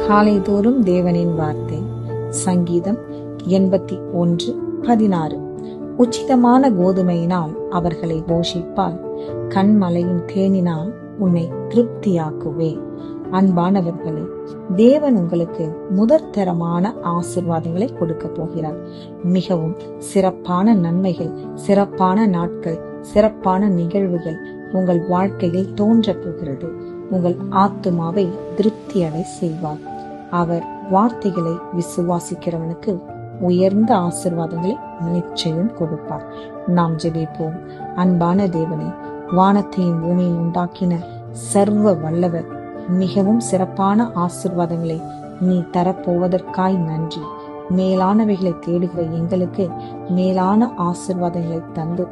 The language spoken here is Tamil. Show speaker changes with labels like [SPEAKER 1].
[SPEAKER 1] காலைதோறும் தேவனின் வார்த்தை. சங்கீதம் 81:16. உச்சிதமான கோதுமையினால் அவர்களை போஷிப்பால், கண்மலையின் தேனினால் உன்னை திருப்தியாக்குவே. அன்பானவர்களே, தேவன் உங்களுக்கு முதற்தரமான ஆசீர்வாதங்களை கொடுக்க போகிறார். மிகவும் சிறப்பான நன்மைகள், சிறப்பான நாட்கள், சிறப்பான நிகழ்வுகள் உங்கள் வாழ்க்கையில் தோன்றப் போகிறது. உங்கள் ஆத்துமாவை திருப்தியடை செய்வார். அவர் வார்த்தைகளை விசுவாசிக்கிறவனுக்கு உயர்ந்த ஆசீர்வாதங்களை நிச்சயம் கொடுப்பார். நாம் ஜெபிப்போம். அன்பான தேவனே, வானத்தையும் பூமியும் உண்டாக்கின சர்வ வல்லவர், மிகவும் சிறப்பான ஆசீர்வாதங்களை நீ தரப்போவதற்காய் நன்றி. மேலானவைகளை தேடுகிற எங்களுக்கு மேலான ஆசீர்வாதங்களை தந்து